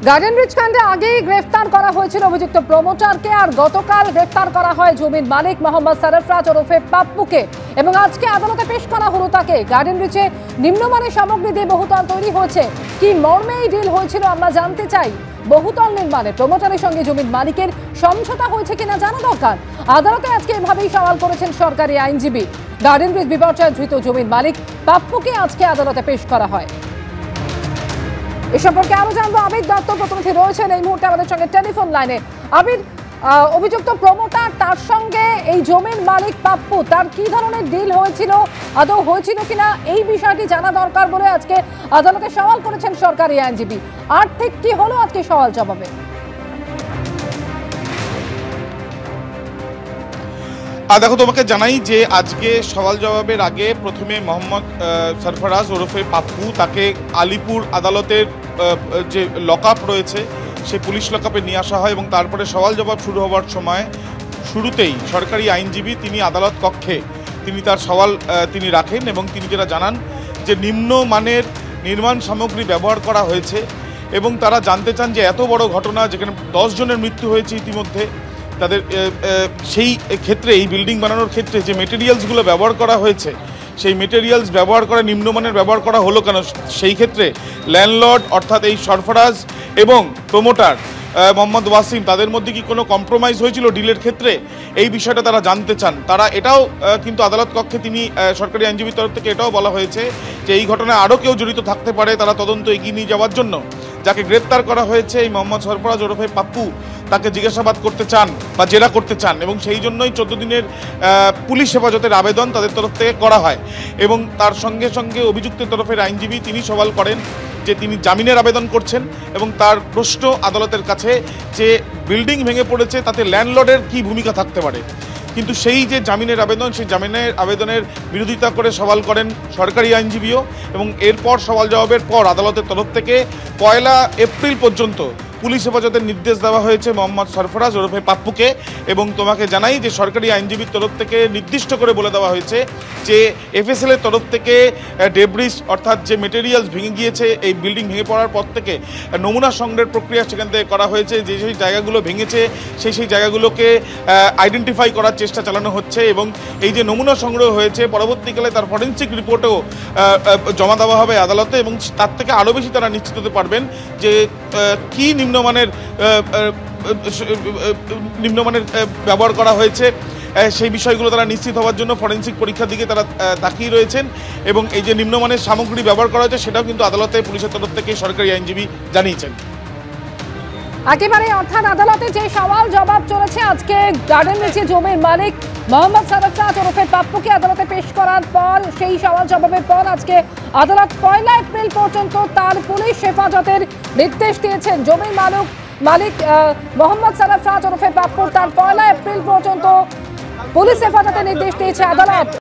Garden rich কাণ্ডে আগেই গ্রেফতার করা হয়েছিল অভিযুক্ত প্রমোটারকে, আর গতকাল গ্রেফতার করা হয় জমির মালিক মোহাম্মদ সরফরাজ ওরফে পাপ্পুকে এবং আজকে আদালতে পেশ করা হলো তাকে। গার্ডেন রিচে নিম্নমানের সামগ্রী দিয়ে বহুতল তৈরি হয়েছে, কি মর্মে এই ডিল হয়েছিল আমরা জানতে চাই। বহুতল নির্মাণে প্রমোটারের সঙ্গে জমির মালিকের সমঝোতা হয়েছে কিনা জানা দরকার। আদালতে আজকে এভাবেই সওয়াল করেছেন সরকারি আইনজীবী। গার্ডেন রিচ বিপর্যয় ধৃত জমির মালিক পাপ্পুকে আজকে আদালতে পেশ করা হয়। এ সম্পর্কে আরো জানবো, আবির দত্ত প্রতিনিধি রয়েছেন এই মুহূর্তে আমাদের সঙ্গে টেলিফোন লাইনে। আবির, অভিযুক্ত প্রমোটার তার সঙ্গে এই জমির মালিক পাপ্পু, তার কি ধরনের ডিল হয়েছিল, আদৌ হয়েছিল কিনা এই বিষয়টি জানা দরকার বলে আজকে আদালতে সওয়াল করেছেন সরকারি আইনজীবী। আর ঠিক কি হলো আজকে সওয়াল জবাবে? দেখো, তোমাকে জানাই যে আজকে সওয়াল জবাবের আগে প্রথমে মোহাম্মদ সরফরাজ ওরফে পাপ্পু তাকে আলিপুর আদালতের যে লকআপ রয়েছে সেই পুলিশ লকআপে নিয়ে আসা হয় এবং তারপরে সওয়াল জবাব শুরু হওয়ার সময় শুরুতেই সরকারি আইনজীবী তিনি আদালত কক্ষে তিনি তার সওয়াল তিনি রাখেন এবং তিনি যেটা জানান যে নিম্নমানের নির্মাণ সামগ্রী ব্যবহার করা হয়েছে এবং তারা জানতে চান যে এত বড় ঘটনা যেখানে 10 জনের মৃত্যু হয়েছে ইতিমধ্যে, তাদের সেই ক্ষেত্রে এই বিল্ডিং বানানোর ক্ষেত্রে যে মেটেরিয়ালসগুলো ব্যবহার করা হয়েছে সেই মেটেরিয়ালস ব্যবহার করা নিম্নমানের ব্যবহার করা হলো কেন, সেই ক্ষেত্রে ল্যান্ডলর্ড অর্থাৎ এই সরফরাজ এবং প্রমোটার মোহাম্মদ ওয়াসিম তাদের মধ্যে কি কোনো কম্প্রোমাইজ হয়েছিল ডিলের ক্ষেত্রে, এই বিষয়টা তারা জানতে চান। তারা এটাও কিন্তু আদালত কক্ষে তিনি সরকারি আইনজীবীর তরফ থেকে এটাও বলা হয়েছে যে এই ঘটনায় আরও কেউ জড়িত থাকতে পারে, তারা তদন্ত এগিয়ে নিয়ে যাওয়ার জন্য যাকে গ্রেপ্তার করা হয়েছে এই মোহাম্মদ সরফরাজ ওরফে পাপ্পু তাকে জিজ্ঞাসাবাদ করতে চান বা জেরা করতে চান এবং সেই জন্যই 14 দিনের পুলিশ হেফাজতের আবেদন তাদের তরফ থেকে করা হয় এবং তার সঙ্গে সঙ্গে অভিযুক্তের তরফের আইনজীবী তিনি সওয়াল করেন যে তিনি জামিনের আবেদন করছেন এবং তার প্রশ্ন আদালতের কাছে যে বিল্ডিং ভেঙে পড়েছে তাতে ল্যান্ডলর্ডের কী ভূমিকা থাকতে পারে, কিন্তু সেই যে জামিনের আবেদন সেই জামিনের আবেদনের বিরোধিতা করে সওয়াল করেন সরকারি আইনজীবীও এবং এরপর সওয়াল জবাবের পর আদালতের তরফ থেকে 1 এপ্রিল পর্যন্ত পুলিশ হেফাজতের নির্দেশ দেওয়া হয়েছে মোহাম্মদ সরফরাজ ওরফে পাপ্পুকে এবং তোমাকে জানাই যে সরকারি আইনজীবীর তরফ থেকে নির্দিষ্ট করে বলে দেওয়া হয়েছে যে এফএসএল এর তরফ থেকে ডেব্রিস অর্থাৎ যে মেটেরিয়ালস ভেঙে গিয়েছে এই বিল্ডিং ভেঙে পড়ার পর থেকে নমুনা সংগ্রহের প্রক্রিয়া সেখান থেকে করা হয়েছে, যে সেই জায়গাগুলো ভেঙেছে সেই জায়গাগুলোকে আইডেন্টিফাই করার চেষ্টা চালানো হচ্ছে এবং এই যে নমুনা সংগ্রহ হয়েছে পরবর্তীকালে তার ফরেন্সিক রিপোর্টও জমা দেওয়া হবে আদালতে এবং তার থেকে আরও বেশি তারা নিশ্চিত হতে পারবেন যে কী নিম্নমানের ব্যবহার করা হয়েছে সেই বিষয়গুলো তারা নিশ্চিত হওয়ার জন্য ফরেন্সিক পরীক্ষার দিকে তারা তাকিয়ে রয়েছেন এবং এই যে নিম্নমানের সামগ্রী ব্যবহার করা হয়েছে সেটাও কিন্তু আদালতে পুলিশের তরফ থেকে সরকারি আইনজীবী জানিয়েছেন। একেবারে অর্থাৎ আদালতে যে সওয়াল জবাব চলেছে আজকে গার্ডেন রিচে জমির মালিক মোহাম্মদ সরফরাজ ওরফে পাপ্পুকে আদালতে পেশ করার পর সেই সওয়াল জবাবের পর আজকে আদালত 1 এপ্রিল পর্যন্ত তার পুলিশ হেফাজতের নির্দেশ দিয়েছেন। জমির মালিক মোহাম্মদ সরফরাজ ওরফে পাপ্পুর তার 1 এপ্রিল পর্যন্ত পুলিশ হেফাজতের নির্দেশ দিয়েছে আদালত।